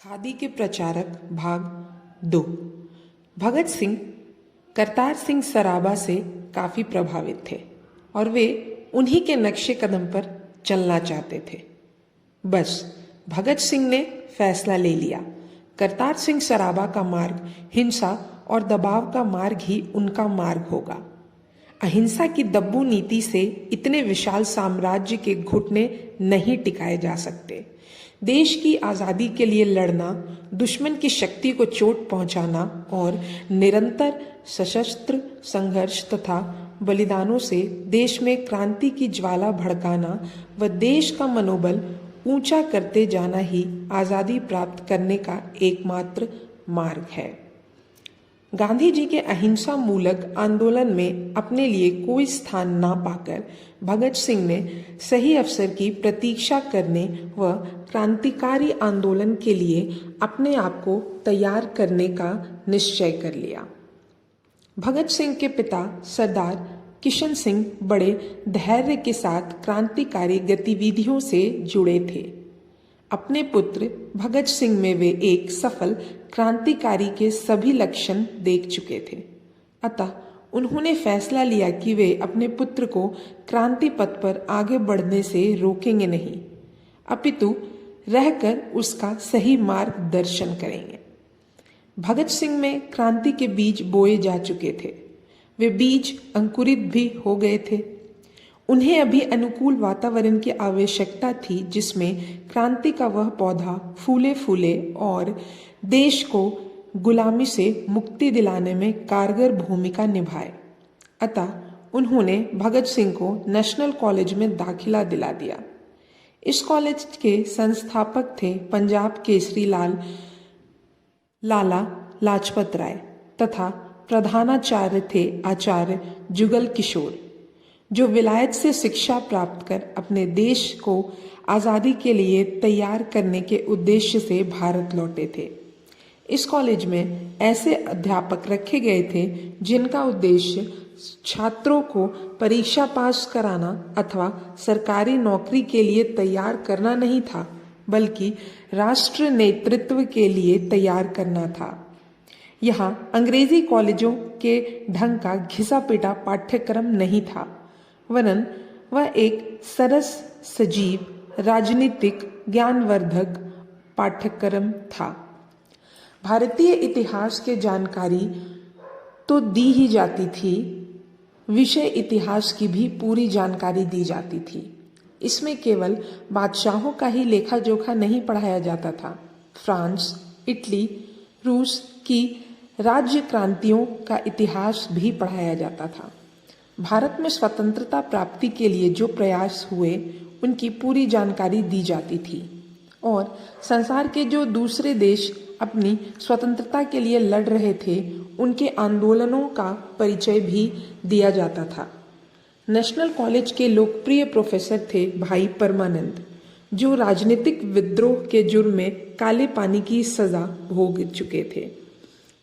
खादी के प्रचारक भाग 2। भगत सिंह करतार सिंह सराबा से काफी प्रभावित थे और वे उन्हीं के नक्शे कदम पर चलना चाहते थे। बस भगत सिंह ने फैसला ले लिया, करतार सिंह सराबा का मार्ग हिंसा और दबाव का मार्ग ही उनका मार्ग होगा। अहिंसा की दब्बू नीति से इतने विशाल साम्राज्य के घुटने नहीं टिकाए जा सकते। देश की आज़ादी के लिए लड़ना, दुश्मन की शक्ति को चोट पहुंचाना और निरंतर सशस्त्र संघर्ष तथा बलिदानों से देश में क्रांति की ज्वाला भड़काना व देश का मनोबल ऊंचा करते जाना ही आज़ादी प्राप्त करने का एकमात्र मार्ग है। गांधी जी के अहिंसा मूलक आंदोलन में अपने लिए कोई स्थान ना पाकर भगत सिंह ने सही अवसर की प्रतीक्षा करने व क्रांतिकारी आंदोलन के लिए अपने आप को तैयार करने का निश्चय कर लिया। भगत सिंह के पिता सरदार किशन सिंह बड़े धैर्य के साथ क्रांतिकारी गतिविधियों से जुड़े थे। अपने पुत्र भगत सिंह में वे एक सफल क्रांतिकारी के सभी लक्षण देख चुके थे। अतः उन्होंने फैसला लिया कि वे अपने पुत्र को क्रांति पथ पर आगे बढ़ने से रोकेंगे नहीं, अपितु रहकर उसका सही मार्गदर्शन करेंगे। भगत सिंह में क्रांति के बीज बोए जा चुके थे। वे बीज अंकुरित भी हो गए थे। उन्हें अभी अनुकूल वातावरण की आवश्यकता थी जिसमें क्रांति का वह पौधा फूले फूले और देश को गुलामी से मुक्ति दिलाने में कारगर भूमिका निभाए। अतः उन्होंने भगत सिंह को नेशनल कॉलेज में दाखिला दिला दिया। इस कॉलेज के संस्थापक थे पंजाब केसरी लाला लाजपत राय तथा प्रधानाचार्य थे आचार्य जुगल किशोर, जो विलायत से शिक्षा प्राप्त कर अपने देश को आज़ादी के लिए तैयार करने के उद्देश्य से भारत लौटे थे। इस कॉलेज में ऐसे अध्यापक रखे गए थे जिनका उद्देश्य छात्रों को परीक्षा पास कराना अथवा सरकारी नौकरी के लिए तैयार करना नहीं था, बल्कि राष्ट्र नेतृत्व के लिए तैयार करना था। यहाँ अंग्रेजी कॉलेजों के ढंग का घिसा पिटा पाठ्यक्रम नहीं था, वरन वह एक सरस सजीव राजनीतिक ज्ञानवर्धक पाठ्यक्रम था। भारतीय इतिहास के जानकारी तो दी ही जाती थी, विषय इतिहास की भी पूरी जानकारी दी जाती थी। इसमें केवल बादशाहों का ही लेखा जोखा नहीं पढ़ाया जाता था। फ्रांस, इटली, रूस की राज्य क्रांतियों का इतिहास भी पढ़ाया जाता था। भारत में स्वतंत्रता प्राप्ति के लिए जो प्रयास हुए उनकी पूरी जानकारी दी जाती थी और संसार के जो दूसरे देश अपनी स्वतंत्रता के लिए लड़ रहे थे उनके आंदोलनों का परिचय भी दिया जाता था। नेशनल कॉलेज के लोकप्रिय प्रोफेसर थे भाई परमानंद, जो राजनीतिक विद्रोह के जुर्म में काले पानी की सजा भोग चुके थे।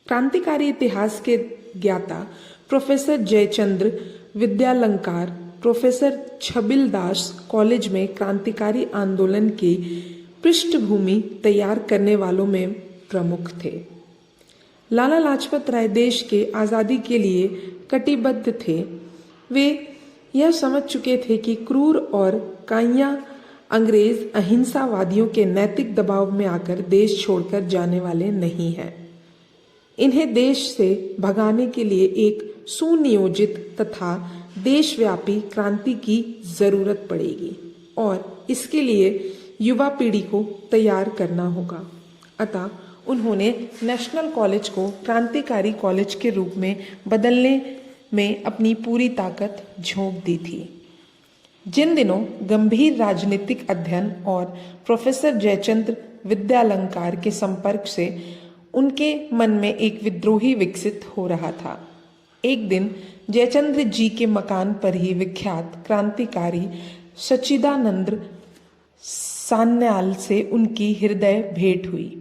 क्रांतिकारी इतिहास के ज्ञाता प्रोफेसर जयचंद्र विद्यालंकार, प्रोफेसर छबिल दास कॉलेज में क्रांतिकारी आंदोलन की पृष्ठभूमि तैयार करने वालों में प्रमुख थे। लाला लाजपत राय देश के आज़ादी के लिए कटिबद्ध थे। वे यह समझ चुके थे कि क्रूर और काइयां अंग्रेज अहिंसावादियों के नैतिक दबाव में आकर देश छोड़कर जाने वाले नहीं हैं। इन्हें देश से भगाने के लिए एक सुनियोजित तथा देशव्यापी क्रांति की जरूरत पड़ेगी और इसके लिए युवा पीढ़ी को तैयार करना होगा। अतः उन्होंने नेशनल कॉलेज को क्रांतिकारी कॉलेज के रूप में बदलने में अपनी पूरी ताकत झोंक दी थी। जिन दिनों गंभीर राजनीतिक अध्ययन और प्रोफेसर जयचंद्र विद्यालंकार के संपर्क से उनके मन में एक विद्रोही विकसित हो रहा था। एक दिन जयचंद्र जी के मकान पर ही विख्यात क्रांतिकारी सच्चिदानंद सान्याल से उनकी हृदय भेंट हुई।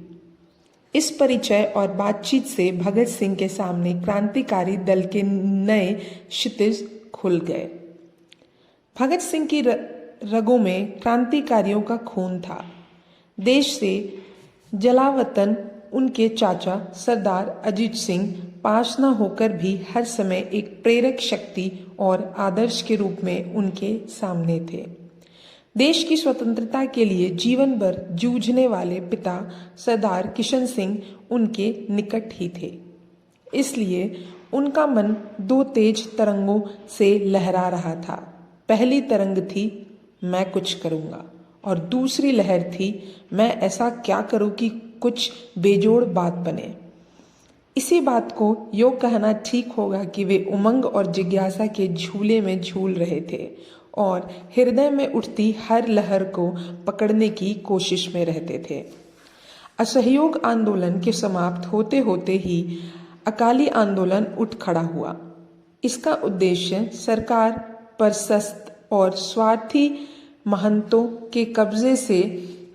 इस परिचय और बातचीत से भगत सिंह के सामने क्रांतिकारी दल के नए क्षितिज खुल गए। भगत सिंह की रगों में क्रांतिकारियों का खून था। देश से जलावतन उनके चाचा सरदार अजीत सिंह पास न होकर भी हर समय एक प्रेरक शक्ति और आदर्श के रूप में उनके सामने थे। देश की स्वतंत्रता के लिए जीवन भर जूझने वाले पिता सरदार किशन सिंह उनके निकट ही थे। इसलिए उनका मन दो तेज तरंगों से लहरा रहा था। पहली तरंग थी मैं कुछ करूँगा और दूसरी लहर थी मैं ऐसा क्या करूँ कि कुछ बेजोड़ बात बने। इसी बात को यो कहना ठीक होगा कि वे उमंग और जिज्ञासा के झूले में झूल रहे थे और हृदय में उठती हर लहर को पकड़ने की कोशिश में रहते थे। असहयोग आंदोलन के समाप्त होते होते ही अकाली आंदोलन उठ खड़ा हुआ। इसका उद्देश्य सरकार पर सख्त और स्वार्थी महंतों के कब्जे से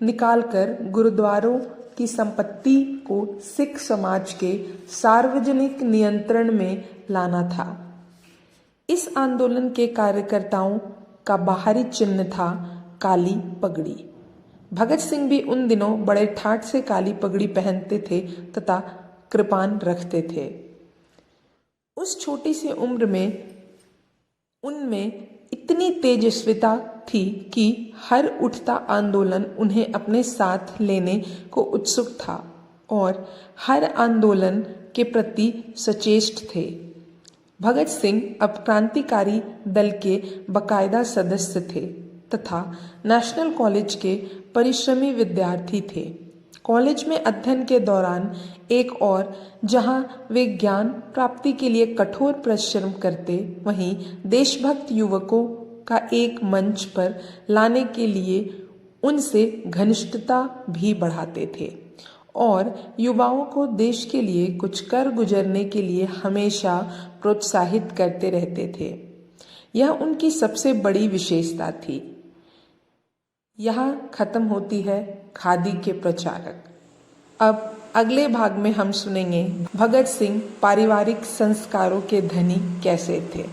निकालकर गुरुद्वारों की संपत्ति को सिख समाज के सार्वजनिक नियंत्रण में लाना था। इस आंदोलन के कार्यकर्ताओं का बाहरी चिन्ह था काली पगड़ी। भगत सिंह भी उन दिनों बड़े ठाठ से काली पगड़ी पहनते थे तथा कृपान रखते थे। उस छोटी सी उम्र में उनमें इतनी तेजस्विता थी कि हर उठता आंदोलन उन्हें अपने साथ लेने को उत्सुक था और हर आंदोलन के प्रति सचेष्ट थे। भगत सिंह अब क्रांतिकारी दल के बाकायदा सदस्य थे तथा नेशनल कॉलेज के परिश्रमी विद्यार्थी थे। कॉलेज में अध्ययन के दौरान एक और जहां वे ज्ञान प्राप्ति के लिए कठोर परिश्रम करते, वहीं देशभक्त युवकों का एक मंच पर लाने के लिए उनसे घनिष्ठता भी बढ़ाते थे और युवाओं को देश के लिए कुछ कर गुजरने के लिए हमेशा प्रोत्साहित करते रहते थे। यह उनकी सबसे बड़ी विशेषता थी। यहाँ खत्म होती है खादी के प्रचारक। अब अगले भाग में हम सुनेंगे भगत सिंह पारिवारिक संस्कारों के धनी कैसे थे।